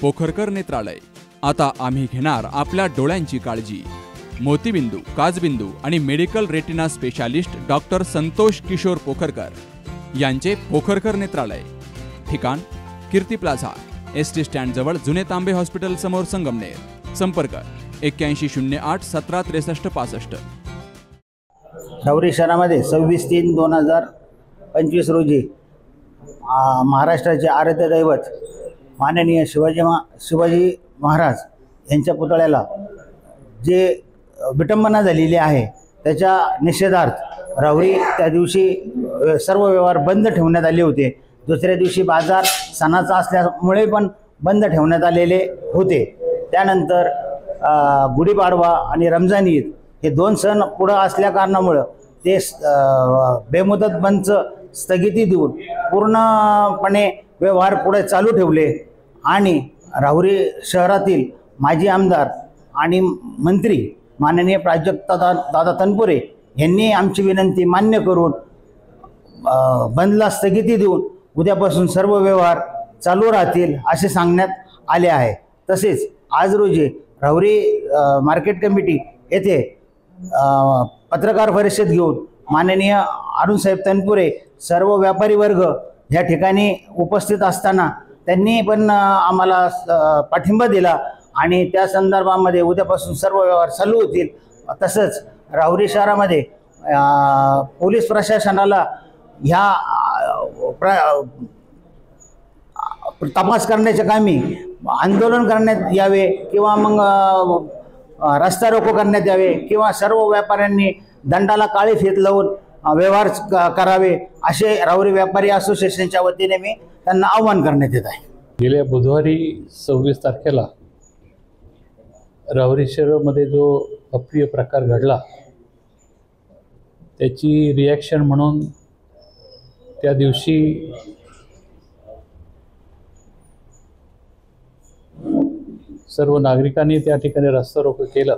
पोखरकर नेत्रालय। आता आम्ही घेणार आपल्या डोळ्यांची काळजी। मोतीबिंदू, काचबिंदू आणि medical retina specialist doctor Santosh Kishor Pokharkar यांचे पोखरकर नेत्रालय। ठिकाण कीर्ती प्लाझा, एसटी स्टँड जवळ, जुने तांबे हॉस्पिटल समोर, संगमनेर। संपर्क 8108 17 63 65। राहुरी शहरामध्ये 26/3/2025 रोजी महाराष्ट्राचे आराध्य दैवत माननीय शिवाजी महाराज यांच्या पुतळ्याला जे विटंबना झालेली आहे त्याच्या निषेधार्थ राहुरी त्या दिवशी सर्व व्यवहार बंद ठेवण्यात आले होते। दुसऱ्या दिवशी बाजार सणाचा असल्यामुळे पण बंद ठेवण्यात आलेले होते। त्यानंतर गुढीपाडवा आणि रमजान ईद हे दोन सण पुढे असल्या कारणामुळे ते बेमुदत बंदचं स्थगिती देऊन पूर्णपणे व्यवहार पुढे चालू ठेवले आणि राहुरी शहरातील माजी आमदार आणि मंत्री माननीय प्राजक्त दादा तनपुरे यांनी आमची विनंती मान्य करून बंदला स्थगिती देऊन उद्यापासून सर्व व्यवहार चालू राहतील असे सांगण्यात आले आहे। तसेच आज रोजी राहुरी मार्केट कमिटी येथे पत्रकार परिषद घेऊन माननीय अरुणसाहेब तनपुरे सर्व व्यापारी वर्ग या ठिकाणी उपस्थित असताना त्यांनी पण आम्हाला पाठिंबा दिला आणि त्या संदर्भामध्ये उद्यापासून सर्व व्यवहार चालू होतील। तसंच राहुरी शहरामध्ये पोलीस प्रशासनाला ह्या तपास करण्याच्या कामी आंदोलन करण्यात यावे किंवा मग रस्ता रोको करण्यात यावे किंवा सर्व व्यापाऱ्यांनी दंडाला काळी फीत लावून व्यवहार करावे असे राहुरी व्यापारी असोसिएशनच्या वतीने मी त्यांना आवाहन करण्यात येत आहे। गेल्या बुधवारी 26 तारखेला राहुरी शहरामध्ये जो अप्रिय प्रकार घडला त्याची रिॲक्शन म्हणून त्या दिवशी सर्व नागरिकांनी त्या ठिकाणी रस्ता रोको केलं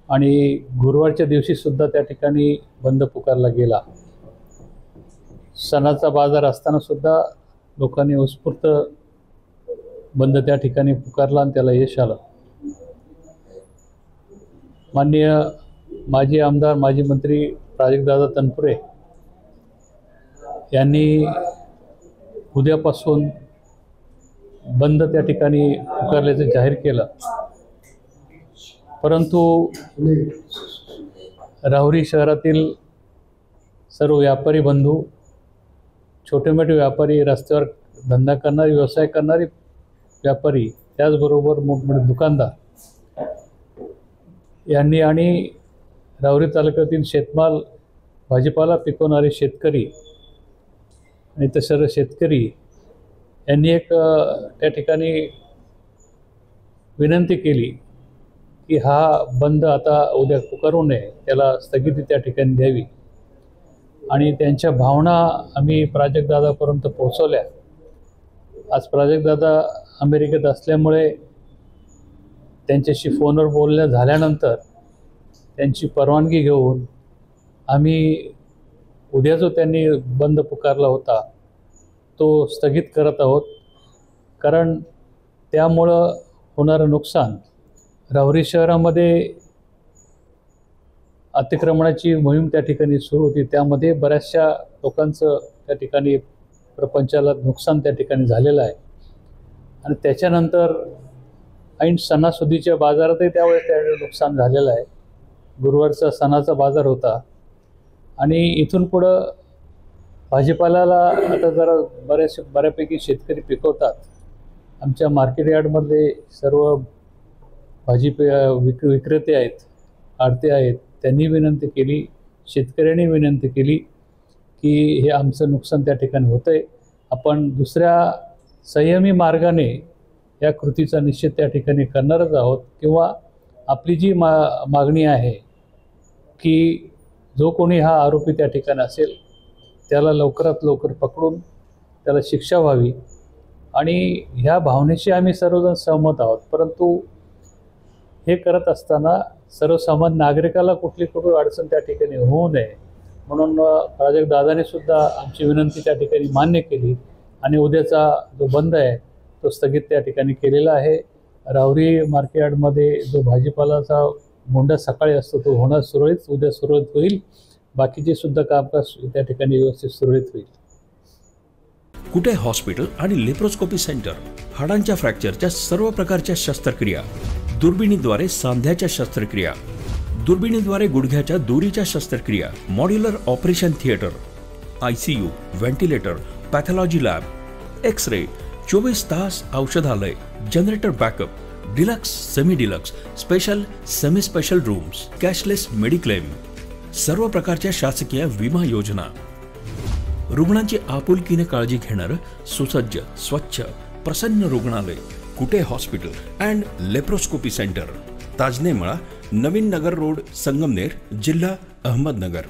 आणि गुरुवारच्या दिवशी सुद्धा त्या ठिकाणी बंद पुकारला गेला। सणाचा बाजार असताना सुद्धा लोकांनी उत्स्फूर्त बंद त्या ठिकाणी पुकारला आणि त्याला यश आलं। माननीय माजी आमदार माजी मंत्री प्राजक्तदादा तनपुरे यांनी उद्यापासून बंद त्या ठिकाणी पुकारल्याचं जाहीर केलं, परंतु राहुरी शहरातील सर्व व्यापारी बंधू, छोटे मोठे व्यापारी, रस्त्यावर धंदा करणारे, व्यवसाय करणारे व्यापारी, त्याचबरोबर मोठमोठे दुकानदार यांनी आणि राहुरी तालुक्यातील शेतमाल भाजीपाला पिकवणारे शेतकरी आणि ते सर्व शेतकरी यांनी एक त्या ठिकाणी विनंती केली की हा बंद आता उद्या पुकारू नये, त्याला स्थगिती त्या ठिकाणी द्यावी आणि त्यांच्या भावना आम्ही प्राजक्तदादापर्यंत पोहोचवल्या। आज प्राजक्तदादा अमेरिकेत असल्यामुळे त्यांच्याशी फोनवर बोलणं झाल्यानंतर त्यांची परवानगी घेऊन आम्ही उद्या जो त्यांनी बंद पुकारला होता तो स्थगित करत आहोत, कारण त्यामुळं होणारं नुकसान, राहुरी शहरामध्ये अतिक्रमणाची मोहीम त्या ठिकाणी सुरू होती, त्यामध्ये बऱ्याचशा लोकांचं त्या ठिकाणी प्रपंचाला नुकसान त्या ठिकाणी झालेलं आहे आणि त्याच्यानंतर ऐन सणासुदीच्या बाजारातही त्यावेळेस त्या नुकसान झालेलं आहे। गुरुवारचा सणाचा बाजार होता आणि इथून पुढं भाजीपाल्याला आता जरा बऱ्यापैकी शेतकरी पिकवतात। आमच्या मार्केट यार्डमधले सर्व विक्रेते आहेत, आडते आहेत, त्यांनी विनंती केली, शेतकऱ्यांनी विनंती केली की हे आमचं नुकसान त्या ठिकाणी होतं आहे, आपण दुसऱ्या संयमी मार्गाने या कृतीचा निषेध त्या ठिकाणी करणारच आहोत किंवा आपली जी मागणी आहे की जो कोणी हा आरोपी त्या ठिकाणी असेल त्याला लवकरात लवकर पकडून त्याला शिक्षा व्हावी आणि ह्या भावनेशी आम्ही सर्वजण सहमत आहोत। परंतु हे करत असताना सर्वसामान्य नागरिकाला कुठली अडचण त्या ठिकाणी होऊ नये म्हणून प्राजक्तदादाने सुद्धा आमची विनंती त्या ठिकाणी मान्य केली आणि उद्याचा जो बंद आहे तो स्थगित त्या ठिकाणी केलेला आहे. राहुरी मार्केटमध्ये जो भाजीपालाचा मोंढा सकाळी असतो तो होणार सुरळीत, उद्या सुरळीत होईल. बाकीचे सुद्धा कामकाज त्या ठिकाणी व्यवस्थित सुरळीत होईल. कुटे हॉस्पिटल आणि लेप्रोस्कोपी सेंटर, हाडांच्या फ्रॅक्चरच्या सर्व प्रकारच्या शस्त्रक्रिया, दुर्बिणीद्वारे सांध्याच्या शस्त्रक्रिया, दुर्बिणीद्वारे गुडघ्याच्या दोरीच्या शस्त्रक्रिया, modular operation theatre, ICU, ventilator, pathology lab, X-ray, 24 तास औषधालय, generator backup, deluxe, semi deluxe, special, semi special rooms, cashless mediclaim, सर्व प्रकारच्या शासकीय विमा योजना, रुग्णांची आपुलकीने काळजी घेणारं सुसज्ज, स्वच्छ, प्रसन्न रुग्णालय, Kute hospital and laparoscopy centre, Tajnemala, नवीन नगर रोड, संगमनेर, जिल्हा अहमदनगर.